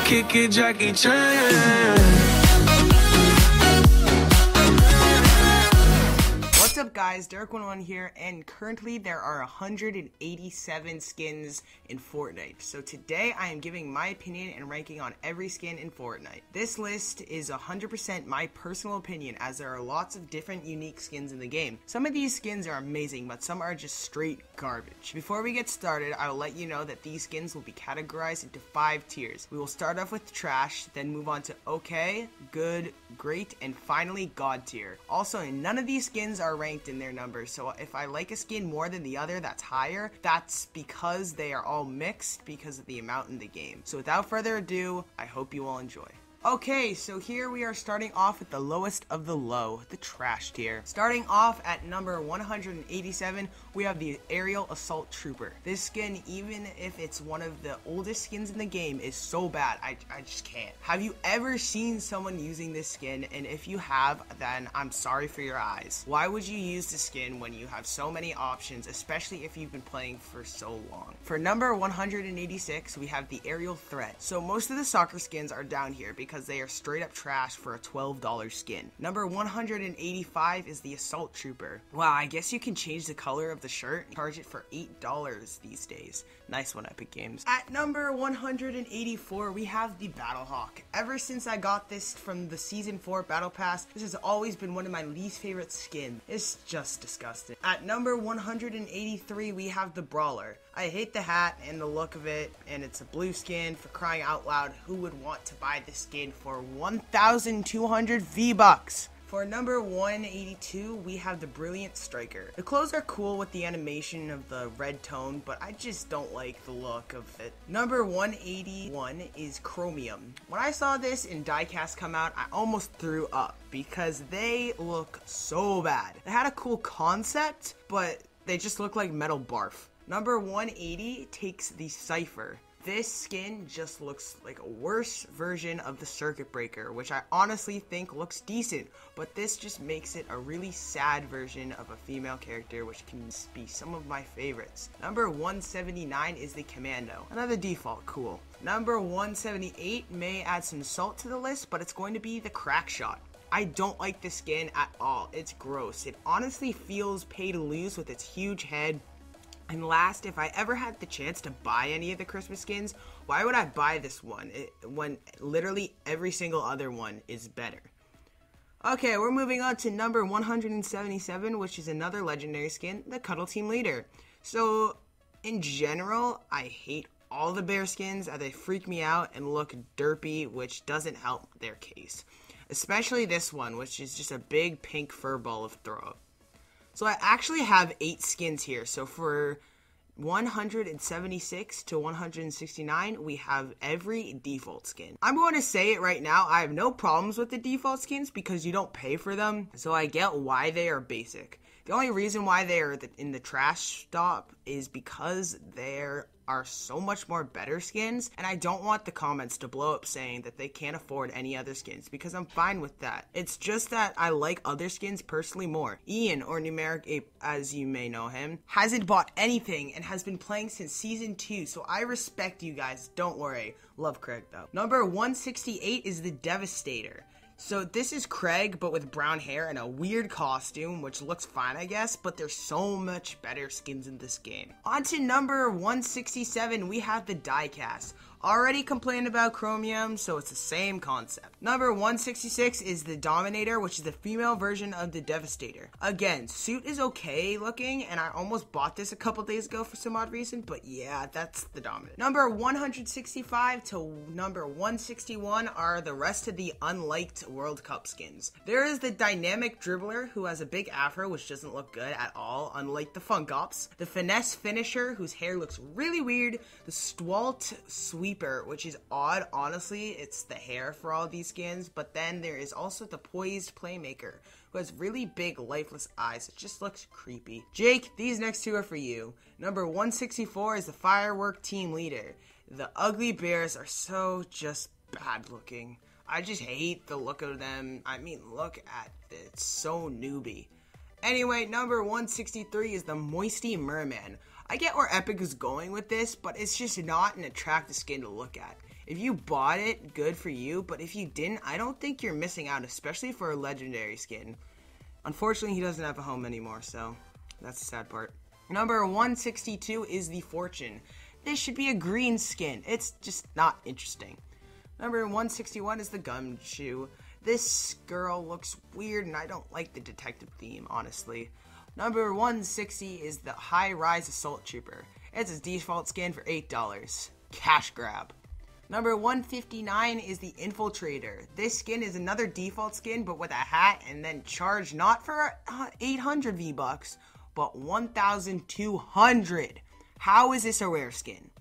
kick it, Jackie Chan. What's up guys, Derek11 here, and currently there are 187 skins in Fortnite. So today I am giving my opinion and ranking on every skin in Fortnite. This list is 100% my personal opinion, as there are lots of different unique skins in the game. Some of these skins are amazing, but some are just straight garbage. Before we get started, I will let you know that these skins will be categorized into 5 tiers. We will start off with trash, then move on to okay, good, great, and finally god tier. Also, none of these skins are ranked in their numbers, so if I like a skin more than the other that's higher, that's because they are all mixed because of the amount in the game. So without further ado, I hope you all enjoy. Okay, so here we are starting off with the lowest of the low, the trash tier. Starting off at number 187, we have the Aerial Assault Trooper. This skin, even if it's one of the oldest skins in the game, is so bad, I just can't. Have you ever seen someone using this skin? And if you have, then I'm sorry for your eyes. Why would you use this skin when you have so many options, especially if you've been playing for so long? For number 186, we have the Aerial Threat. So most of the soccer skins are down here because they are straight up trash for a $12 skin. Number 185 is the Assault Trooper. Wow, I guess you can change the color of the shirt and charge it for $8 these days. Nice one, Epic Games. At number 184, we have the Battlehawk. Ever since I got this from the Season 4 Battle Pass, this has always been one of my least favorite skins. It's just disgusting. At number 183, we have the Brawler. I hate the hat and the look of it, and it's a blue skin. For crying out loud, who would want to buy this skin for 1,200 V-Bucks? For number 182, we have the Brilliant Striker. The clothes are cool with the animation of the red tone, but I just don't like the look of it. Number 181 is Chromium. When I saw this in diecast come out, I almost threw up because they look so bad. They had a cool concept, but they just look like metal barf. Number 180 takes the Cypher. This skin just looks like a worse version of the Circuit Breaker, which I honestly think looks decent, but this just makes it a really sad version of a female character, which can be some of my favorites. Number 179 is the Commando. Another default, cool. Number 178 may add some salt to the list, but it's going to be the Crackshot. I don't like this skin at all. It's gross. It honestly feels pay to lose with its huge head. And last, if I ever had the chance to buy any of the Christmas skins, why would I buy this one when literally every single other one is better? Okay, we're moving on to number 177, which is another legendary skin, the Cuddle Team Leader. So, in general, I hate all the bear skins, as they freak me out and look derpy, which doesn't help their case. Especially this one, which is just a big pink fur ball of throw-up. So I actually have 8 skins here. So for 176 to 169, we have every default skin. I'm going to say it right now, I have no problems with the default skins because you don't pay for them. So I get why they are basic. The only reason why they are in the trash stop is because there are so much more better skins, and I don't want the comments to blow up saying that they can't afford any other skins, because I'm fine with that. It's just that I like other skins personally more. Ian, or Numeric Ape as you may know him, hasn't bought anything and has been playing since Season 2, so I respect you guys, don't worry. Love Craig though. Number 168 is the Devastator. So this is Craig, but with brown hair and a weird costume, which looks fine, I guess, but there's so much better skins in this game. On to number 167, we have the Diecast. Already complained about Chromium, so it's the same concept. Number 166 is the Dominator, which is the female version of the Devastator. Again, suit is okay looking, and I almost bought this a couple days ago for some odd reason, but yeah, that's the Dominator. Number 165 to number 161 are the rest of the unliked World Cup skins. There is the Dynamic Dribbler, who has a big afro, which doesn't look good at all, unlike the Fungops. The Finesse Finisher, whose hair looks really weird. The Stwalt Sweeper, which is odd, honestly. It's the hair for all these skins. But then there is also the Poised Playmaker, who has really big, lifeless eyes. It just looks creepy. Jake, these next two are for you. Number 164 is the Firework Team Leader. The Ugly Bears are so just bad looking. I just hate the look of them. I mean, look at it. It's so newbie. Anyway, number 163 is the Moisty Merman. I get where Epic is going with this, but it's just not an attractive skin to look at. If you bought it, good for you, but if you didn't, I don't think you're missing out, especially for a legendary skin. Unfortunately, he doesn't have a home anymore, so that's the sad part. Number 162 is the Fortune. This should be a green skin. It's just not interesting. Number 161 is the Gumshoe. This girl looks weird, and I don't like the detective theme, honestly. Number 160 is the High Rise Assault Trooper. It's a default skin for $8. Cash grab. Number 159 is the Infiltrator. This skin is another default skin, but with a hat, and then charged not for 800 V-Bucks, but 1,200. How is this a rare skin?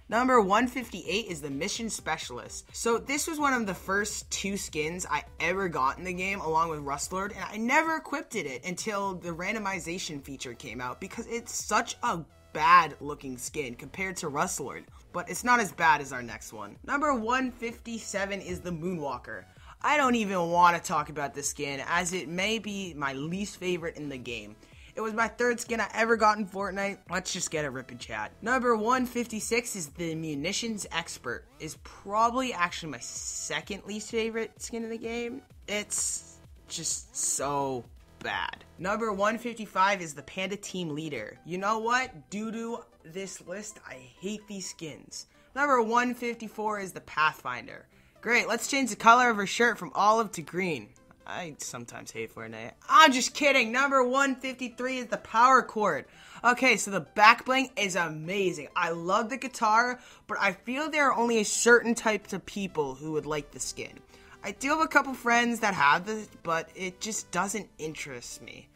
Number 158 is the Mission Specialist. So this was one of the first 2 skins I ever got in the game, along with Rustlord, and I never equipped it until the randomization feature came out, because it's such a bad looking skin compared to Rustlord, but it's not as bad as our next one. Number 157 is the Moonwalker. I don't even want to talk about this skin, as it may be my least favorite in the game. It was my 3rd skin I ever got in Fortnite. Let's just get a rip and chat. Number 156 is the Munitions Expert. Is probably actually my 2nd least favorite skin in the game. It's just so bad. Number 155 is the Panda Team Leader. You know what? Due to this list, I hate these skins. Number 154 is the Pathfinder. Great, let's change the color of her shirt from olive to green. I sometimes hate Fortnite. I'm just kidding. Number 153 is the Power Chord. Okay, so the back bling is amazing. I love the guitar, but I feel there are only a certain types of people who would like the skin. I do have a couple friends that have this, but it just doesn't interest me.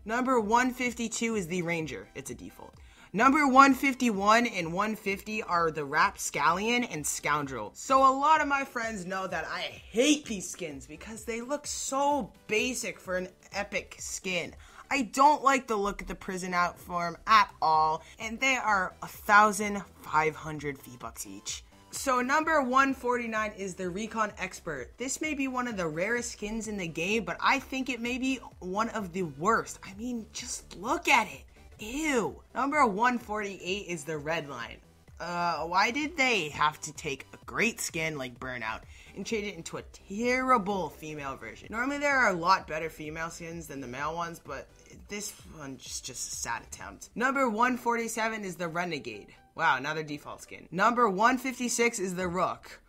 Number 152 is the Ranger. It's a default. Number 151 and 150 are the Rapscallion and Scoundrel. So a lot of my friends know that I hate these skins because they look so basic for an epic skin. I don't like the look of the prison out form at all, and they are 1,500 V-Bucks each. So number 149 is the Recon Expert. This may be one of the rarest skins in the game, but I think it may be one of the worst. I mean, just look at it. Ew. Number 148 is the Redline. Why did they have to take a great skin like Burnout and change it into a terrible female version? Normally there are a lot better female skins than the male ones, but this one's just a sad attempt. Number 147 is the Renegade. Wow, another default skin. Number 156 is the Rook.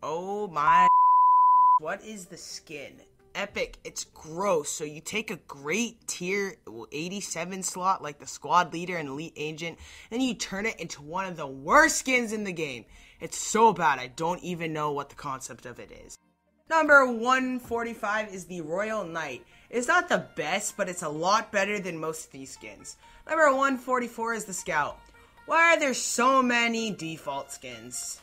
Oh my. What is the skin? Epic. It's gross. So you take a great tier 87 slot like the Squad Leader and Elite Agent, and you turn it into one of the worst skins in the game. It's so bad I don't even know what the concept of it is. Number 145 is the Royal Knight. It's not the best, but it's a lot better than most of these skins. Number 144 is the Scout. Why are there so many default skins?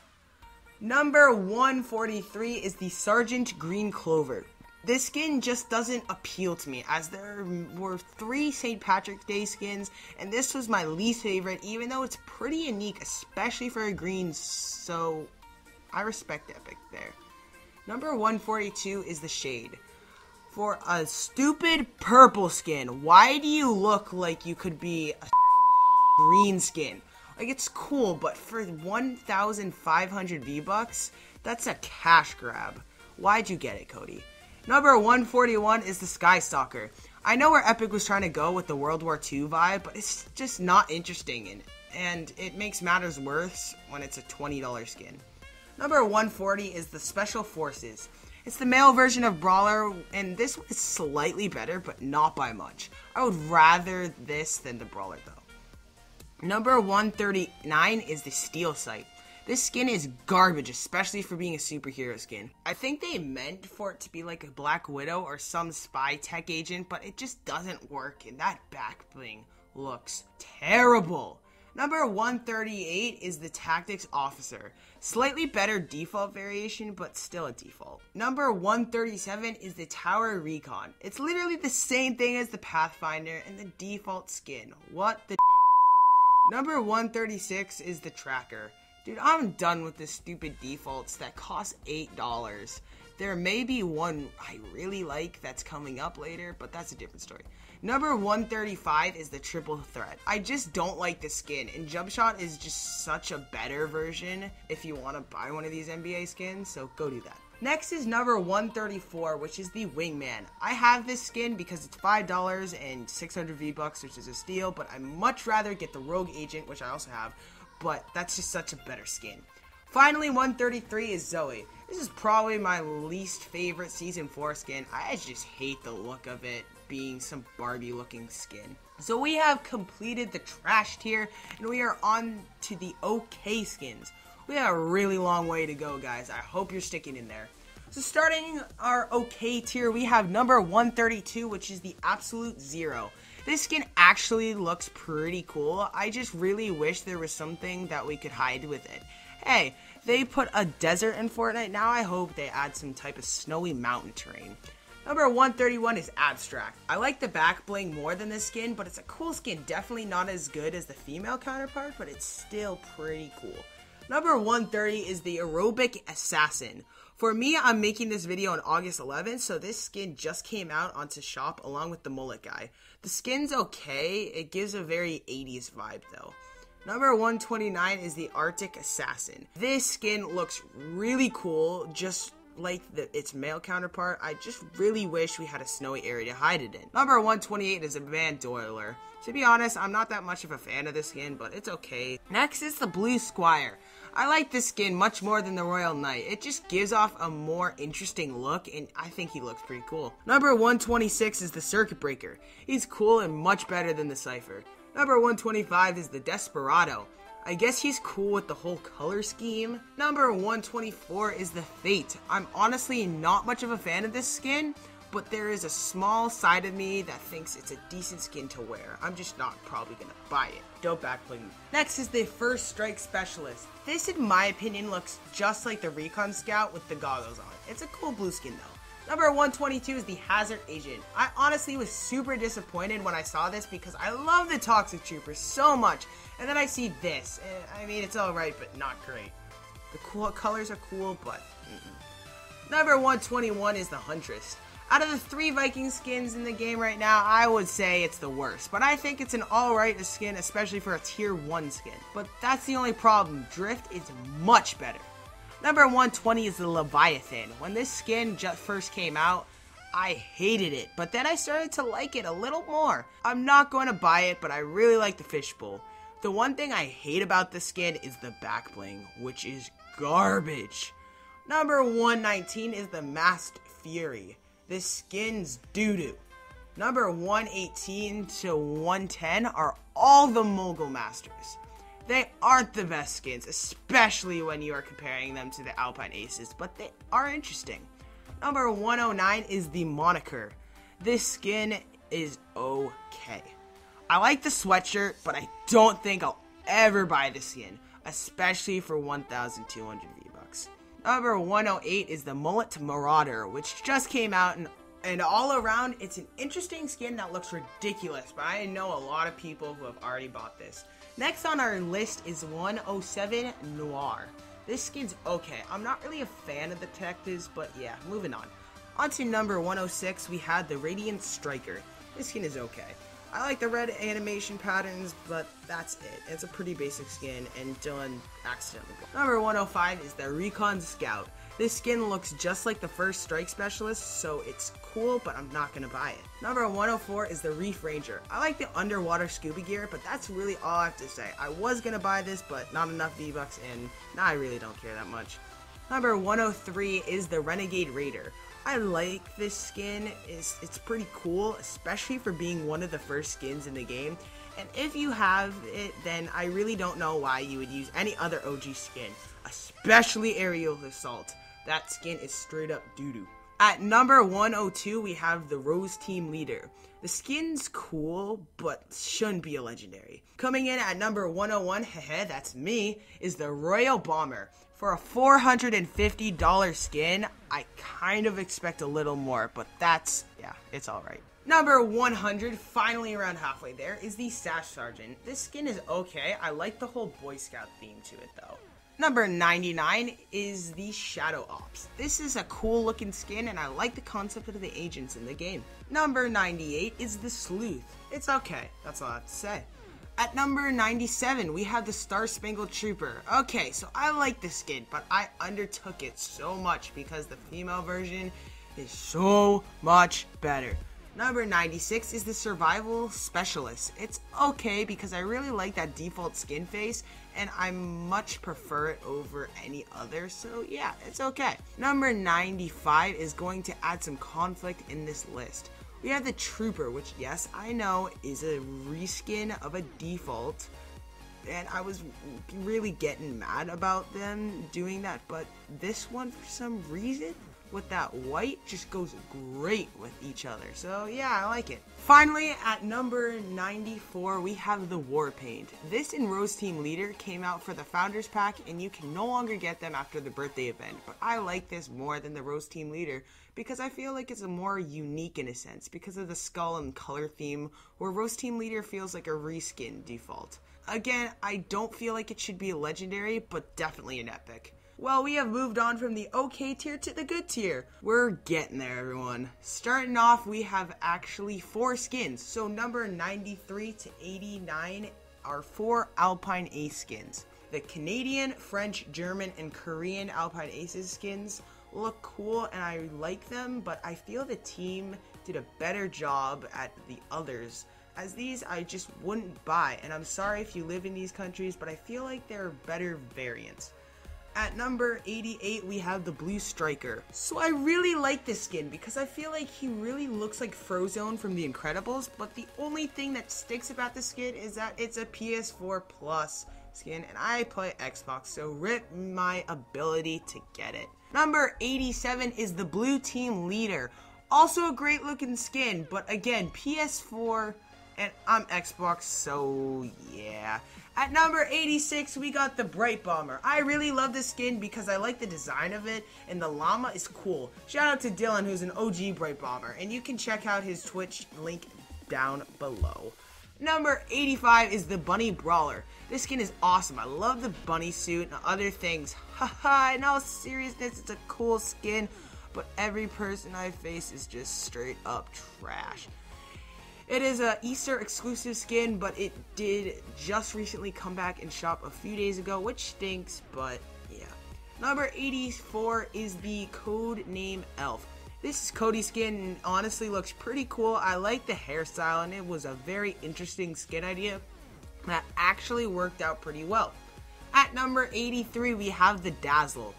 Number 143 is the Sergeant Green Clover. This skin just doesn't appeal to me, as there were 3 St. Patrick's Day skins, and this was my least favorite, even though it's pretty unique, especially for a green, so I respect Epic there. Number 142 is the Shade. For a stupid purple skin, why do you look like you could be a green skin? Like, it's cool, but for 1,500 V-Bucks, that's a cash grab. Why'd you get it, Cody? Number 141 is the Skystalker. I know where Epic was trying to go with the World War II vibe, but it's just not interesting, and it makes matters worse when it's a $20 skin. Number 140 is the Special Forces. It's the male version of Brawler, and this one is slightly better, but not by much. I would rather this than the Brawler, though. Number 139 is the Steel Sight. This skin is garbage, especially for being a superhero skin. I think they meant for it to be like a Black Widow or some spy tech agent, but it just doesn't work, and that back bling looks terrible. Number 138 is the Tactics Officer. Slightly better default variation, but still a default. Number 137 is the Tower Recon. It's literally the same thing as the Pathfinder and the default skin. What the Number 136 is the Tracker. Dude, I'm done with the stupid defaults that cost $8. There may be one I really like that's coming up later, but that's a different story. Number 135 is the triple threat. I just don't like the skin, and Jump Shot is just such a better version if you want to buy one of these NBA skins, so go do that. Next is number 134, which is the Wingman. I have this skin because it's $5 and 600 V-Bucks, which is a steal, but I'd much rather get the Rogue Agent, which I also have, but that's just such a better skin. Finally, 133 is Zoe. This is probably my least favorite Season 4 skin. I just hate the look of it being some Barbie looking skin. So we have completed the trash tier, and we are on to the okay skins. We have a really long way to go, guys. I hope you're sticking in there. So starting our okay tier, we have number 132, which is the Absolute Zero. This skin actually looks pretty cool. I just really wish there was something that we could hide with it. Hey, they put a desert in Fortnite. Now I hope they add some type of snowy mountain terrain. Number 131 is Abstract. I like the back bling more than this skin, but it's a cool skin. Definitely not as good as the female counterpart, but it's still pretty cool. Number 130 is the Aerobic Assassin. For me, I'm making this video on August 11th, so this skin just came out onto shop along with the mullet guy. The skin's okay. It gives a very 80s vibe though. Number 129 is the Arctic Assassin. This skin looks really cool, just like its male counterpart. I just really wish we had a snowy area to hide it in. Number 128 is a Van Doiler. To be honest, I'm not that much of a fan of this skin, but it's okay. Next is the Blue Squire. I like this skin much more than the Royal Knight. It just gives off a more interesting look, and I think he looks pretty cool. Number 126 is the Circuit Breaker. He's cool and much better than the Cypher. Number 125 is the Desperado. I guess he's cool with the whole color scheme. Number 124 is the Fate. I'm honestly not much of a fan of this skin, but there is a small side of me that thinks it's a decent skin to wear. I'm just not probably gonna buy it. Don't backplay me. Next is the First Strike Specialist. This, in my opinion, looks just like the Recon Scout with the goggles on. It's a cool blue skin though. Number 122 is the Hazard Agent. I honestly was super disappointed when I saw this because I love the Toxic Trooper so much. And then I see this. I mean, it's alright, but not great. The cool colors are cool, but Number 121 is the Huntress. Out of the 3 Viking skins in the game right now, I would say it's the worst. But I think it's an alright skin, especially for a tier 1 skin. But that's the only problem. Drift is much better. Number 120 is the Leviathan. When this skin just first came out, I hated it, but then I started to like it a little more. I'm not going to buy it, but I really like the fishbowl. The one thing I hate about this skin is the back bling, which is garbage. Number 119 is the Masked Fury. This skin's doo-doo. Number 118 to 110 are all the Mogul Masters. They aren't the best skins, especially when you are comparing them to the Alpine Aces, but they are interesting. Number 109 is the Moniker. This skin is okay. I like the sweatshirt, but I don't think I'll ever buy the skin, especially for 1,200 V-Bucks. Number 108 is the Mullet Marauder, which just came out, and all around, it's an interesting skin that looks ridiculous, but I know a lot of people who have already bought this. Next on our list is 107 Noir. This skin's okay. I'm not really a fan of the detectives, but yeah, moving on. On to number 106, we had the Radiant Striker. This skin is okay. I like the red animation patterns, but that's it. It's a pretty basic skin and done accidentally. Number 105 is the Recon Scout. This skin looks just like the First Strike Specialist, so it's cool, but I'm not going to buy it. Number 104 is the Reef Ranger. I like the underwater scuba gear, but that's really all I have to say. I was going to buy this, but not enough V-Bucks, and now I really don't care that much. Number 103 is the Renegade Raider. I like this skin. It's pretty cool, especially for being one of the first skins in the game. And if you have it, then I really don't know why you would use any other OG skin, especially Aerial Assault. That skin is straight up doo-doo. At number 102, we have the Rose Team Leader. The skin's cool, but shouldn't be a legendary. Coming in at number 101, hehe, that's me, is the Royal Bomber. For a $450 skin, I kind of expect a little more, but yeah, it's alright. Number 100, finally around halfway there, is the Stash Sergeant. This skin is okay. I like the whole Boy Scout theme to it though. Number 99 is the Shadow Ops. This is a cool looking skin and I like the concept of the agents in the game. Number 98 is the Sleuth. It's okay, that's all I have to say. At number 97, we have the Star Spangled Trooper. Okay, so I like this skin, but I undertook it so much because the female version is so much better. Number 96 is the Survival Specialist. It's okay because I really like that default skin face and I much prefer it over any other, so yeah, it's okay. Number 95 is going to add some conflict in this list. We have the Trooper, which yes, I know is a reskin of a default, and I was really getting mad about them doing that, but this one for some reason with that white just goes great with each other. So yeah, I like it. Finally, at number 94, we have the War Paint. This and Rose Team Leader came out for the Founders Pack, and you can no longer get them after the birthday event. But I like this more than the Rose Team Leader because I feel like it's a more unique in a sense because of the skull and color theme, where Rose Team Leader feels like a reskin default. Again, I don't feel like it should be a legendary, but definitely an epic. Well, we have moved on from the okay tier to the good tier. We're getting there, everyone. Starting off, we have actually 4 skins. So number 93 to 89 are 4 Alpine Ace skins. The Canadian, French, German, and Korean Alpine Aces skins look cool and I like them, but I feel the team did a better job at the others, as these I just wouldn't buy. And I'm sorry if you live in these countries, but I feel like they're better variants. At number 88, we have the Blue Striker. So I really like this skin because I feel like he really looks like Frozone from The Incredibles, but the only thing that sticks about the skin is that it's a PS4 Plus skin and I play Xbox, so rip my ability to get it. Number 87 is the Blue Team Leader. Also a great looking skin, but again, PS4 and I'm Xbox, so yeah. At number 86, we got the Bright Bomber. I really love this skin because I like the design of it, and the llama is cool. Shout out to Dylan, who's an OG Bright Bomber, and you can check out his Twitch link down below. Number 85 is the Bunny Brawler. This skin is awesome. I love the bunny suit and other things. Haha, in all seriousness, it's a cool skin, but every person I face is just straight up trash. It is a Easter exclusive skin, but it did just recently come back in shop a few days ago, which stinks, but yeah. Number 84 is the Code Name Elf. This is Cody's skin and honestly looks pretty cool. I like the hairstyle and it was a very interesting skin idea that actually worked out pretty well. At number 83, we have the Dazzle.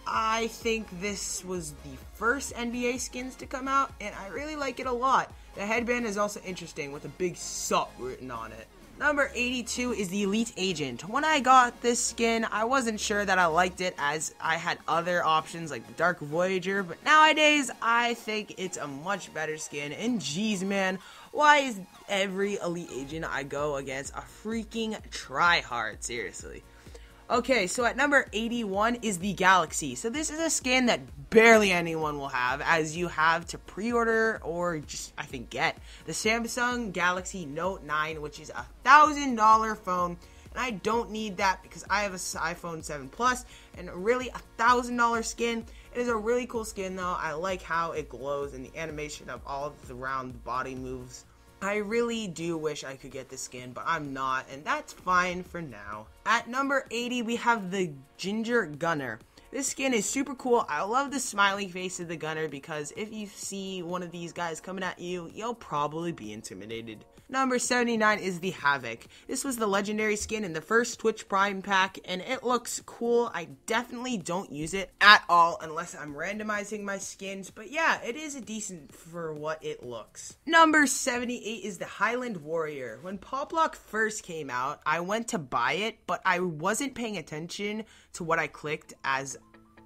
I think this was the first NBA skins to come out, and I really like it a lot. The headband is also interesting with a big "sup" written on it. Number 82 is the Elite Agent. When I got this skin, I wasn't sure that I liked it as I had other options like the Dark Voyager, but nowadays I think it's a much better skin, and geez man, why is every Elite Agent I go against a freaking tryhard, seriously? Okay, so at number 81 is the Galaxy. So this is a skin that barely anyone will have, as you have to pre-order or just, I think, get the Samsung Galaxy Note 9, which is a $1,000 phone. And I don't need that because I have an iPhone 7 Plus, and really a $1,000 skin. It is a really cool skin though. I like how it glows and the animation of all of the round body moves. I really do wish I could get this skin, but I'm not, and that's fine for now. At number 80, we have the Ginger Gunner. This skin is super cool. I love the smiley face of the gunner because if you see one of these guys coming at you, you'll probably be intimidated. Number 79 is the Havoc. This was the legendary skin in the first Twitch Prime pack, and it looks cool. I definitely don't use it at all unless I'm randomizing my skins, but yeah, it is a decent for what it looks. Number 78 is the Highland Warrior. When Pop Lock first came out, I went to buy it, but I wasn't paying attention to what I clicked as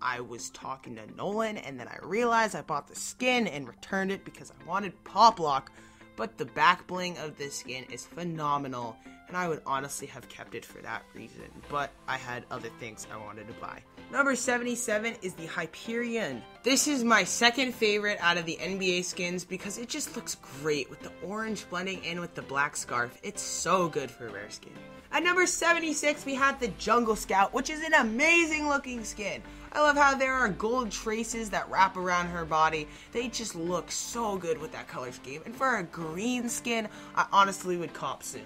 I was talking to Nolan, and then I realized I bought the skin and returned it because I wanted Pop Lock. But the back bling of this skin is phenomenal. and I would honestly have kept it for that reason, but I had other things I wanted to buy. Number 77 is the Hyperion. This is my second favorite out of the NBA skins because it just looks great with the orange blending in with the black scarf. It's so good for a rare skin. At number 76, we have the Jungle Scout, which is an amazing looking skin. I love how there are gold traces that wrap around her body. They just look so good with that color scheme. And for a green skin, I honestly would cop soon.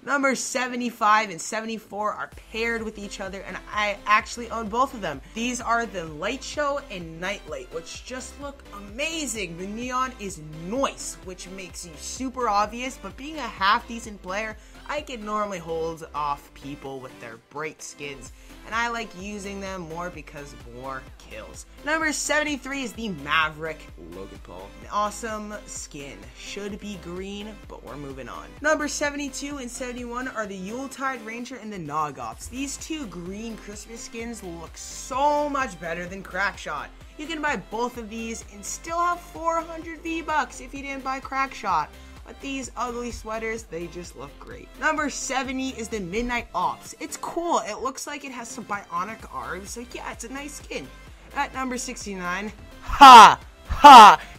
Number 75 and 74 are paired with each other, and I actually own both of them. These are the Light Show and Nightlight, which just look amazing. The neon is nice, which makes you super obvious, but being a half-decent player, I can normally hold off people with their bright skins, and I like using them more because more kills. Number 73 is the Maverick Logan Paul. An awesome skin. Should be green, but we're moving on. Number 72 and 71 are the Yuletide Ranger and the Nog Ops. These two green Christmas skins look so much better than Crackshot. You can buy both of these and still have 400 V-Bucks if you didn't buy Crackshot. But these ugly sweaters, they just look great. Number 70 is the Midnight Ops. It's cool. It looks like it has some bionic arms. So yeah, it's a nice skin. At number 69,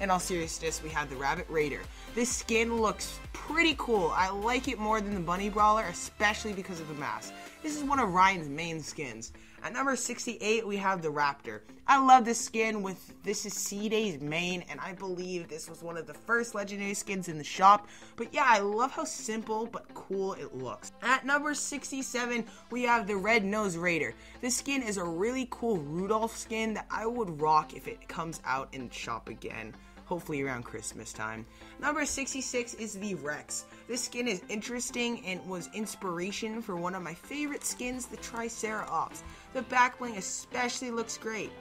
in all seriousness, we have the Rabbit Raider. This skin looks pretty cool. I like it more than the Bunny Brawler, especially because of the mask. This is one of Ryan's main skins. At number 68, we have the Raptor. I love this skin. This is C-Day's main, and I believe this was one of the first legendary skins in the shop. But yeah, I love how simple but cool it looks. At number 67, we have the Red Nose Raider. This skin is a really cool Rudolph skin that I would rock if it comes out in the shop again. Hopefully around Christmas time. Number 66 is the Rex. This skin is interesting and was inspiration for one of my favorite skins, the Triceratops. The back bling especially looks great.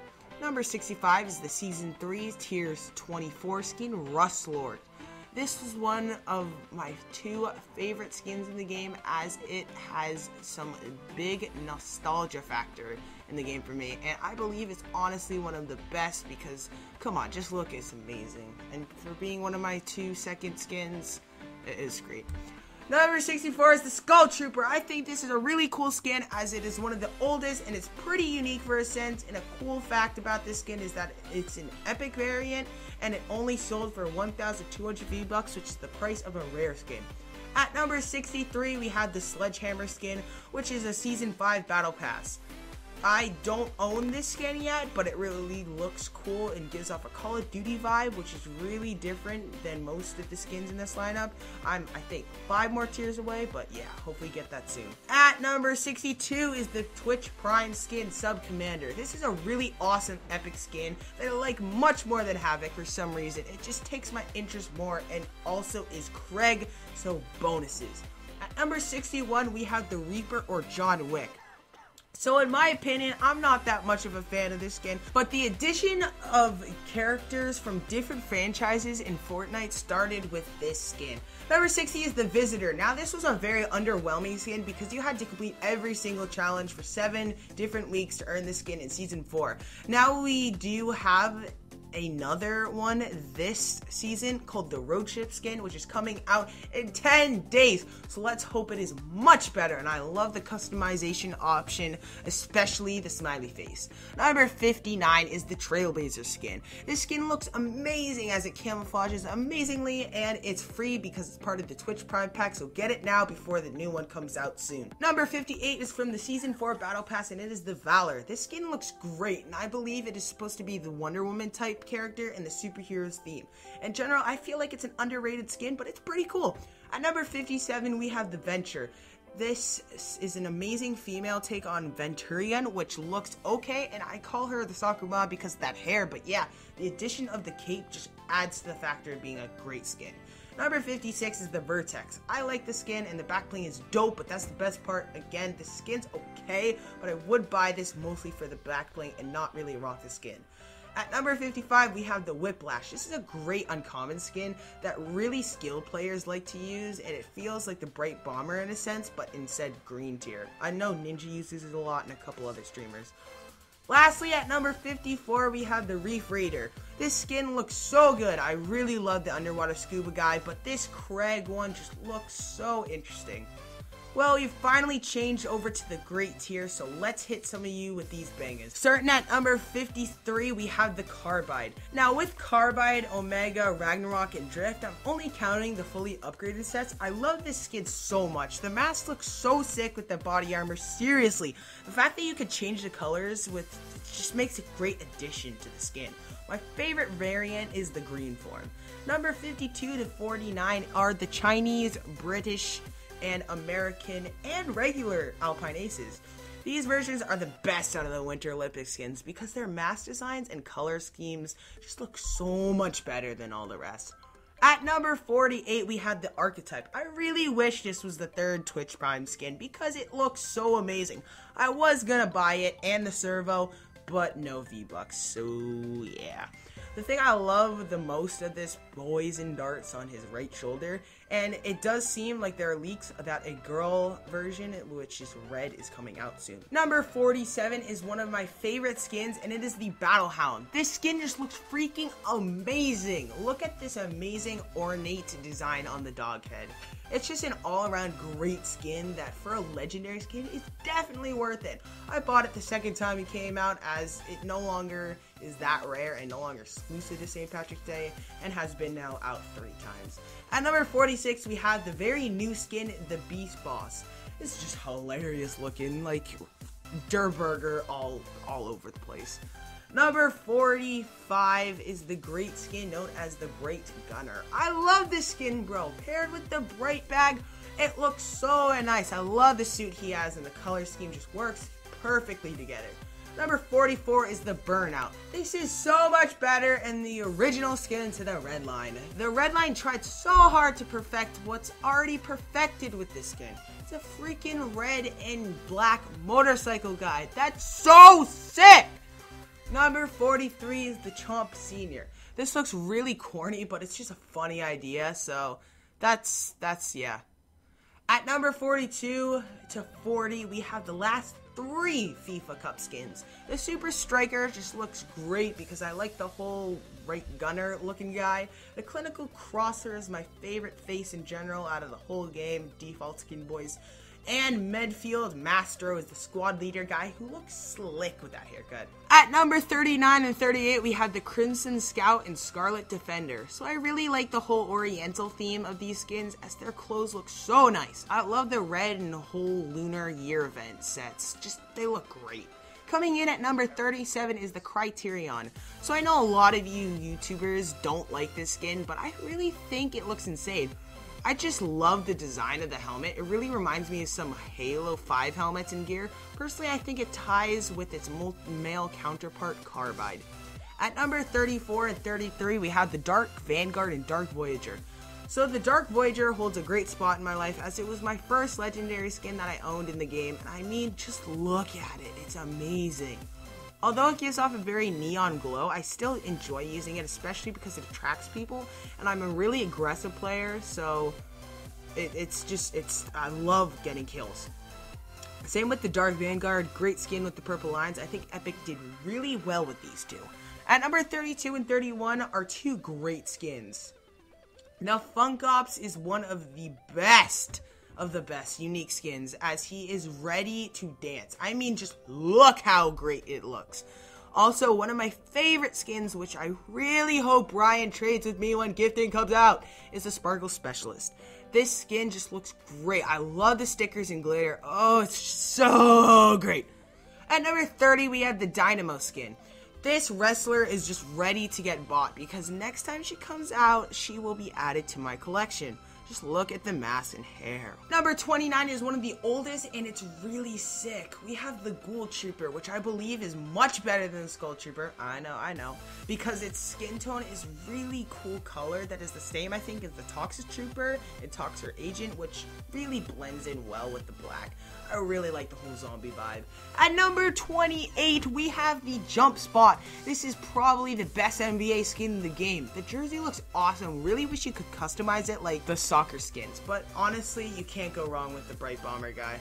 Number 65 is the Season 3 Tiers 24 skin, Rust Lord. This was one of my two favorite skins in the game as it has some big nostalgia factor in the game for me, and I believe it's honestly one of the best because, come on, just look, it's amazing. And for being one of my 2 second skins, it is great. Number 64 is the Skull Trooper. I think this is a really cool skin as it is one of the oldest and it's pretty unique for a sense. And a cool fact about this skin is that it's an epic variant and it only sold for 1,200 V-Bucks, which is the price of a rare skin. At number 63, we have the Sledgehammer skin, which is a Season 5 Battle Pass. I don't own this skin yet, but it really looks cool and gives off a Call of Duty vibe, which is really different than most of the skins in this lineup. I think 5 more tiers away, but yeah, hopefully get that soon. At number 62 is the Twitch Prime skin Sub Commander. This is a really awesome epic skin that I like much more than Havoc for some reason. It just takes my interest more and also is Craig, so bonuses. At number 61, we have the Reaper or John Wick. So in my opinion, I'm not that much of a fan of this skin, but the addition of characters from different franchises in Fortnite started with this skin. Number 60 is the Visitor. Now this was a very underwhelming skin because you had to complete every single challenge for 7 different weeks to earn this skin in Season 4. Now we do have another one this season called the Road Trip skin, which is coming out in 10 days. So let's hope it is much better. And I love the customization option, especially the smiley face. Number 59 is the Trailblazer skin. This skin looks amazing as it camouflages amazingly, and it's free because it's part of the Twitch Prime pack. So get it now before the new one comes out soon. Number 58 is from the Season 4 Battle Pass, and it is the Valor. This skin looks great, and I believe it is supposed to be the Wonder Woman type character in the superheroes theme. In general, I feel like it's an underrated skin, but it's pretty cool. At number 57, we have the Venture. This is an amazing female take on Venturion, which looks okay, and I call her the soccer mom because of that hair, but yeah, the addition of the cape just adds to the factor of being a great skin. Number 56 is the Vertex. I like the skin and the back bling is dope, but that's the best part. Again, the skin's okay, but I would buy this mostly for the back bling and not really rock the skin. At number 55, we have the Whiplash. This is a great uncommon skin that really skilled players like to use, and it feels like the Bright Bomber in a sense, but instead green tier. I know Ninja uses it a lot and a couple other streamers. Lastly, at number 54, we have the Reef Raider. This skin looks so good. I really love the underwater scuba guy, but this Craig one just looks so interesting. Well, we've finally changed over to the great tier, so let's hit some of you with these bangers. Starting at number 53, we have the Carbide. Now, with Carbide, Omega, Ragnarok, and Drift, I'm only counting the fully upgraded sets. I love this skin so much. The mask looks so sick with the body armor. Seriously, the fact that you could change the colors with just makes a great addition to the skin. My favorite variant is the green form. Number 52 to 49 are the Chinese, British, and American and regular Alpine Aces. These versions are the best out of the Winter Olympic skins because their mask designs and color schemes just look so much better than all the rest. At number 48, we had the Archetype. I really wish this was the third Twitch Prime skin because it looks so amazing. I was gonna buy it and the servo, but no V-Bucks, so yeah. The thing I love the most of this boys and darts on his right shoulder, and it does seem like there are leaks that a girl version, which is red, is coming out soon. Number 47 is one of my favorite skins, and it is the Battle Hound. This skin just looks freaking amazing. Look at this amazing ornate design on the dog head. It's just an all-around great skin that for a legendary skin is definitely worth it. I bought it the second time it came out as it no longer is that rare and no longer exclusive to St. Patrick's Day and has been now out 3 times. At number 46, we have the very new skin, the Beast Boss. This is just hilarious looking, like Durburger all over the place. Number 45 is the great skin known as the Bright Gunner. I love this skin, bro. Paired with the Bright Bag, it looks so nice. I love the suit he has, and the color scheme just works perfectly together. Number 44 is the Burnout. This is so much better than the original skin to the Redline. The Redline tried so hard to perfect what's already perfected with this skin. It's a freaking red and black motorcycle guy. That's so sick! Number 43 is the Chomp Senior. This looks really corny, but it's just a funny idea, so that's yeah. At number 42 to 40, we have the last 3 FIFA Cup skins. The Super Striker just looks great because I like the whole right gunner looking guy. The Clinical Crosser is my favorite face in general out of the whole game, default skin boys. And Medfield Mastro is the squad leader guy who looks slick with that haircut. At number 39 and 38, we have the Crimson Scout and Scarlet Defender. So I really like the whole Oriental theme of these skins as their clothes look so nice. I love the red and the whole Lunar Year event sets. Just, they look great. Coming in at number 37 is the Criterion. So I know a lot of you YouTubers don't like this skin, but I really think it looks insane. I just love the design of the helmet. It really reminds me of some Halo 5 helmets and gear. Personally, I think it ties with its male counterpart, Carbide. At number 34 and 33, we have the Dark Vanguard and Dark Voyager. So the Dark Voyager holds a great spot in my life as it was my first legendary skin that I owned in the game. And I mean, just look at it. It's amazing. Although it gives off a very neon glow, I still enjoy using it, especially because it attracts people, and I'm a really aggressive player, so I love getting kills. Same with the Dark Vanguard, great skin with the purple lines. I think Epic did really well with these two. At number 32 and 31 are 2 great skins. Now, Funk Ops is one of the best unique skins as he is ready to dance. I mean, just look how great it looks. Also, one of my favorite skins, which I really hope Brian trades with me when gifting comes out, is the Sparkle Specialist. This skin just looks great. I love the stickers and glitter. Oh, it's so great. At number 30, we have the Dynamo skin. This wrestler is just ready to get bought because next time she comes out, she will be added to my collection. Just look at the mask and hair. Number 29 is one of the oldest, and it's really sick. We have the Ghoul Trooper, which I believe is much better than the Skull Trooper. I know. Because its skin tone is really cool color that is the same, I think, as the Toxic Trooper and Toxic Agent, which really blends in well with the black. I really like the whole zombie vibe. At number 28, we have the Jump Spot. This is probably the best NBA skin in the game. The jersey looks awesome. Really wish you could customize it like the soccer skins. But honestly, you can't go wrong with the Bright Bomber guy.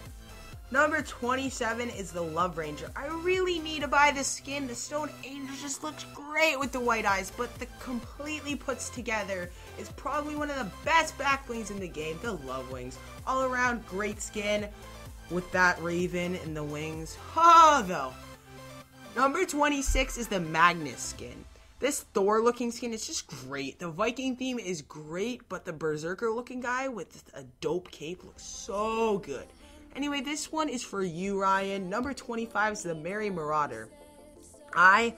Number 27 is the Love Ranger. I really need to buy this skin. The Stone Angel just looks great with the white eyes, but the completely puts together is probably one of the best back blings in the game, the Love Wings. All around great skin with that raven and the wings. Oh, though. Number 26 is the Magnus skin. This Thor looking skin is just great. The Viking theme is great, but the Berserker looking guy with a dope cape looks so good. Anyway, this one is for you, Ryan. Number 25 is the Merry Marauder. I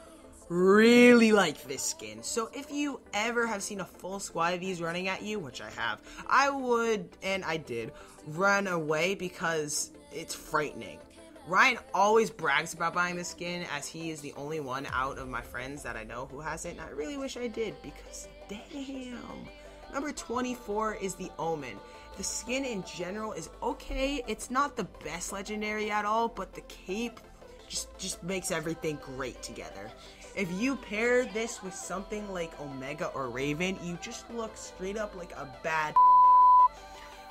really like this skin. So if you ever have seen a full squad of these running at you, which I have, I would, and I did, run away because it's frightening. Ryan always brags about buying this skin as he is the only one out of my friends that I know who has it, and I really wish I did because damn. Number 24 is the Omen. The skin in general is okay. It's not the best legendary at all, but the cape just makes everything great together. If you pair this with something like Omega or Raven, you just look straight up like a bad.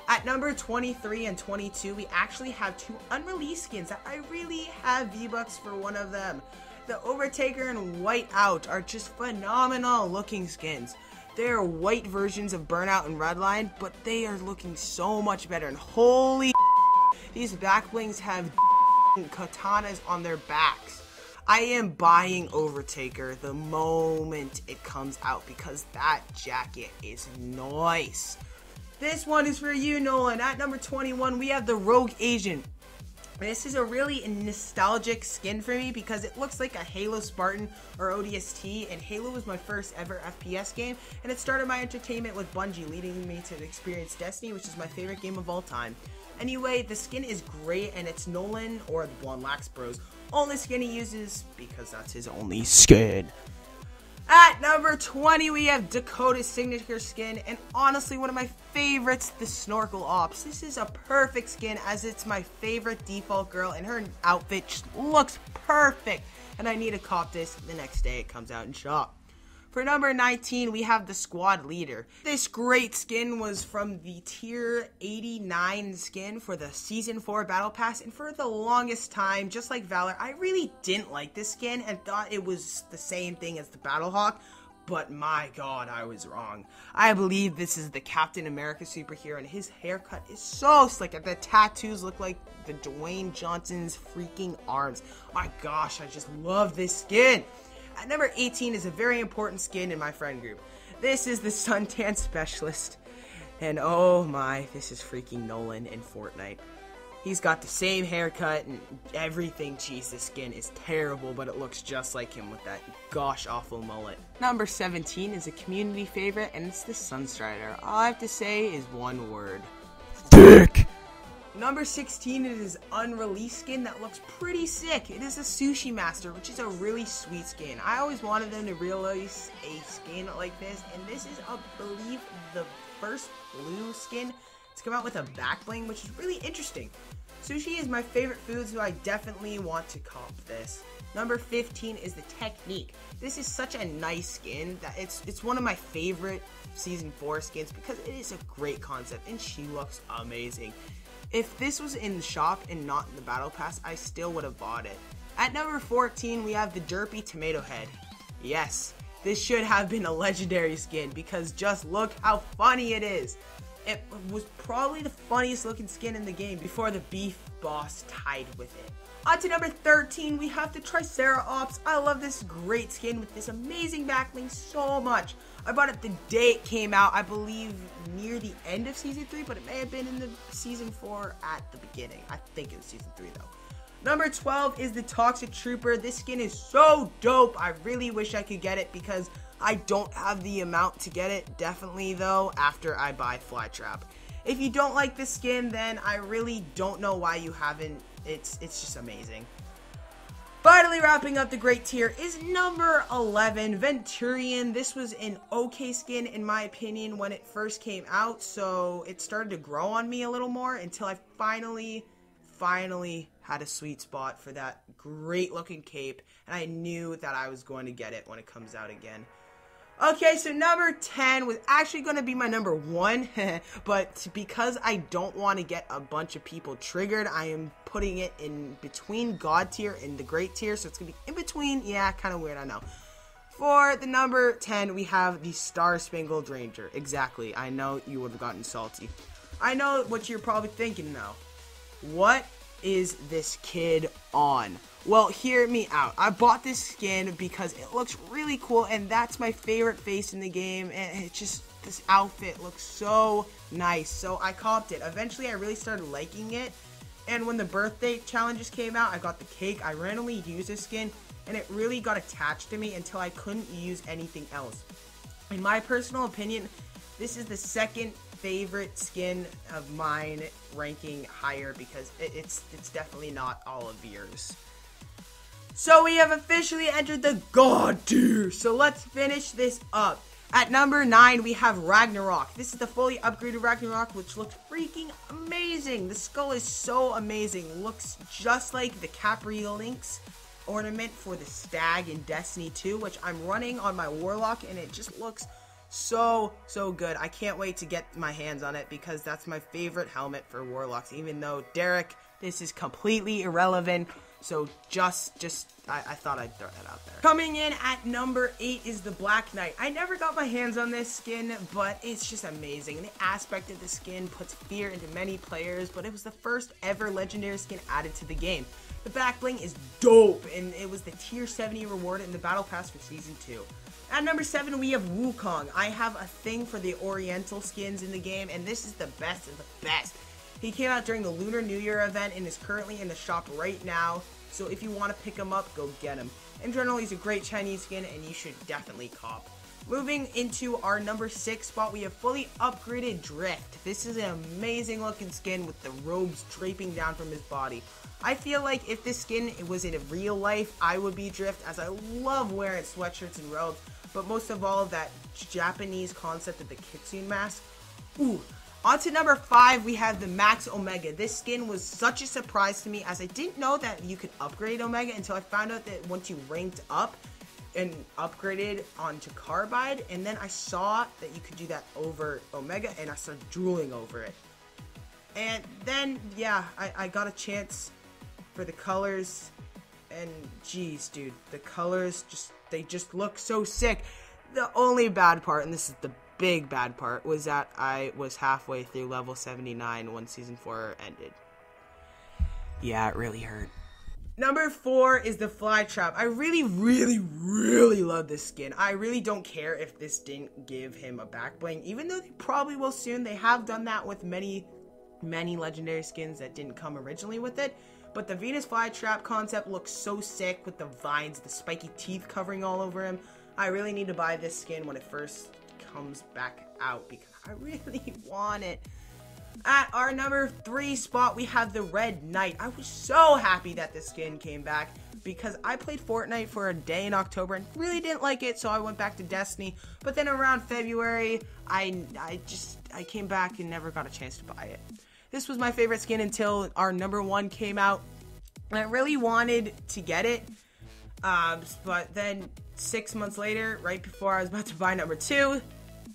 At number 23 and 22, we actually have two unreleased skins that I really have V-Bucks for one of them. The Overtaker and Whiteout are just phenomenal looking skins. They are white versions of Burnout and Redline, but they are looking so much better. And holy these back blings have katanas on their backs. I am buying Overtaker the moment it comes out because that jacket is nice. This one is for you, Nolan. At number 21, we have the Rogue Agent. This is a really nostalgic skin for me because it looks like a Halo Spartan or ODST, and Halo was my first ever FPS game, and it started my entertainment with Bungie, leading me to experience Destiny, which is my favorite game of all time. Anyway, the skin is great, and it's Nolan, or the Blonde Lax Bro's only skin he uses because that's his only skin. At number 20, we have Dakota's signature skin, and honestly, one of my favorites, the Snorkel Ops. This is a perfect skin as it's my favorite default girl, and her outfit just looks perfect, and I need to cop this the next day it comes out in shop. For number 19, we have the Squad Leader. This great skin was from the tier 89 skin for the Season 4 Battle Pass, and for the longest time, just like Valor, I really didn't like this skin and thought it was the same thing as the Battlehawk, but my god, I was wrong. I believe this is the Captain America superhero, and his haircut is so slick, and the tattoos look like the Dwayne Johnson's freaking arms. My gosh, I just love this skin. At number 18 is a very important skin in my friend group. This is the Suntan Specialist. And oh my, this is freaking Nolan in Fortnite. He's got the same haircut and everything. Jeez, this skin is terrible, but it looks just like him with that gosh awful mullet. Number 17 is a community favorite, and it's the Sunstrider. All I have to say is one word. Dick! Number 16 is his unreleased skin that looks pretty sick. It is a Sushi Master, which is a really sweet skin. I always wanted them to release a skin like this, and this is, I believe, the first blue skin to come out with a back bling, which is really interesting. Sushi is my favorite food, so I definitely want to cop this. Number 15 is the Technique. This is such a nice skin that it's one of my favorite Season 4 skins because it is a great concept, and she looks amazing. If this was in the shop and not in the Battle Pass, I still would have bought it. At number 14, we have the Derpy Tomato Head. Yes, this should have been a legendary skin because just look how funny it is. It was probably the funniest looking skin in the game before the Beef Boss tied with it. On to number 13, we have the Triceratops. I love this great skin with this amazing backbling so much. I bought it the day it came out, I believe near the end of Season 3, but it may have been in the Season 4 at the beginning. I think it was Season 3 though. Number 12 is the Toxic Trooper. This skin is so dope. I really wish I could get it because I don't have the amount to get it. Definitely though, after I buy Flytrap. If you don't like this skin, then I really don't know why you haven't. It's just amazing. Finally wrapping up the great tier is number 11, Venturion. This was an okay skin in my opinion when it first came out, so it started to grow on me a little more until I finally had a sweet spot for that great looking cape, and I knew that I was going to get it when it comes out again. Okay, so number 10 was actually going to be my number 1, but because I don't want to get a bunch of people triggered, I am putting it in between God tier and the Great tier, so it's going to be in between. Yeah, kind of weird, I know. For the number 10, we have the Star Spangled Ranger. Exactly, I know you would have gotten salty. I know what you're probably thinking now. What is this kid on? Well, hear me out. I bought this skin because it looks really cool, and that's my favorite face in the game, and it just, this outfit looks so nice, so I copped it. Eventually, I really started liking it, and when the birthday challenges came out, I got the cake. I randomly used this skin, and it really got attached to me until I couldn't use anything else. In my personal opinion, this is the second favorite skin of mine, ranking higher because it's definitely not all of yours. So we have officially entered the God tier. So let's finish this up. At number 9, we have Ragnarok. This is the fully upgraded Ragnarok, which looks freaking amazing. The skull is so amazing. Looks just like the Capri Lynx ornament for the stag in Destiny 2, which I'm running on my Warlock, and it just looks so good. I can't wait to get my hands on it because that's my favorite helmet for Warlocks, even though, Derek, this is completely irrelevant. So I thought I'd throw that out there. Coming in at number 8 is the Black Knight. I never got my hands on this skin, but it's just amazing. The aspect of the skin puts fear into many players, but it was the first ever legendary skin added to the game. The back bling is dope, and it was the tier 70 reward in the battle pass for season 2. At number 7, we have Wukong. I have a thing for the oriental skins in the game, and this is the best of the best. He came out during the Lunar New Year event and is currently in the shop right now, so if you want to pick him up, go get him. In general, he's a great Chinese skin, and you should definitely cop. Moving into our number 6 spot, we have fully upgraded Drift. This is an amazing looking skin with the robes draping down from his body. I feel like if this skin was in real life, I would be Drift, as I love wearing sweatshirts and robes, but most of all, that Japanese concept of the kitsune mask. Ooh. On to number 5, we have the Max Omega. This skin was such a surprise to me, as I didn't know that you could upgrade Omega until I found out that once you ranked up and upgraded onto Carbide, and then I saw that you could do that over Omega, and I started drooling over it. And then, yeah, I got a chance for the colors, and geez, dude, the colors, they just look so sick. The only bad part, and this is the big bad part, was that I was halfway through level 79 when season 4 ended. Yeah, it really hurt. Number 4 is the Fly Trap. I really love this skin. I really don't care if this didn't give him a back bling, even though they probably will soon. They have done that with many legendary skins that didn't come originally with it. But the Venus Flytrap concept looks so sick with the vines, the spiky teeth covering all over him. I really need to buy this skin when it first comes back out because I really want it. At our number 3 spot, we have the Red Knight. I was so happy that this skin came back because I played Fortnite for a day in October and really didn't like it, so I went back to Destiny. But then around February, I came back and never got a chance to buy it. This was my favorite skin until our number 1 came out, and I really wanted to get it, but then 6 months later, right before I was about to buy number 2,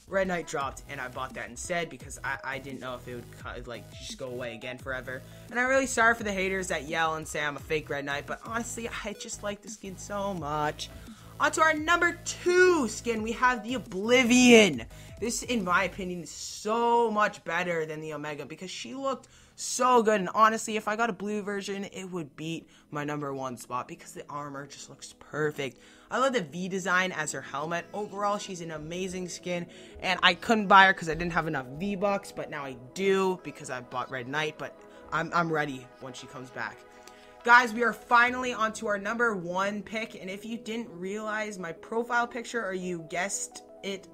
Red Knight dropped, and I bought that instead because I didn't know if it would like just go away again forever. And I'm really sorry for the haters that yell and say I'm a fake Red Knight, but honestly, I just like the skin so much. On to our number 2 skin, we have the Oblivion. This, in my opinion, is so much better than the Omega because she looked so good. And honestly, if I got a blue version, it would beat my number 1 spot because the armor just looks perfect. I love the V design as her helmet. Overall, she's an amazing skin. And I couldn't buy her because I didn't have enough V-Bucks, but now I do because I bought Red Knight. But I'm ready when she comes back. Guys, we are finally on to our number 1 pick. And if you didn't realize my profile picture or you guessed it,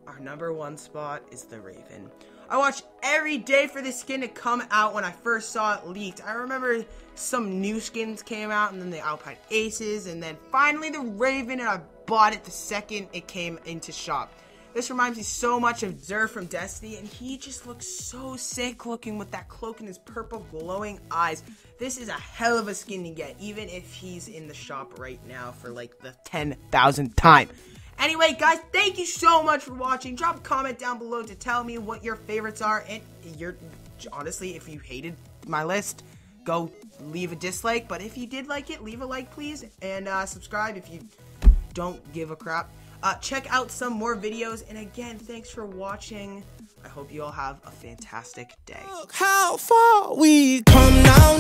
our number 1 spot is the Raven. I watched every day for this skin to come out when I first saw it leaked. I remember some new skins came out, and then the Alpine Aces, and then finally the Raven, and I bought it the second it came into shop. This reminds me so much of Xur from Destiny, and he just looks so sick looking with that cloak and his purple glowing eyes. This is a hell of a skin to get, even if he's in the shop right now for like the 10,000th time. Anyway, guys, thank you so much for watching. Drop a comment down below to tell me what your favorites are. And honestly, if you hated my list, go leave a dislike. But if you did like it, leave a like, please. And subscribe if you don't give a crap. Check out some more videos. And again, thanks for watching. I hope you all have a fantastic day. Look how far we come now.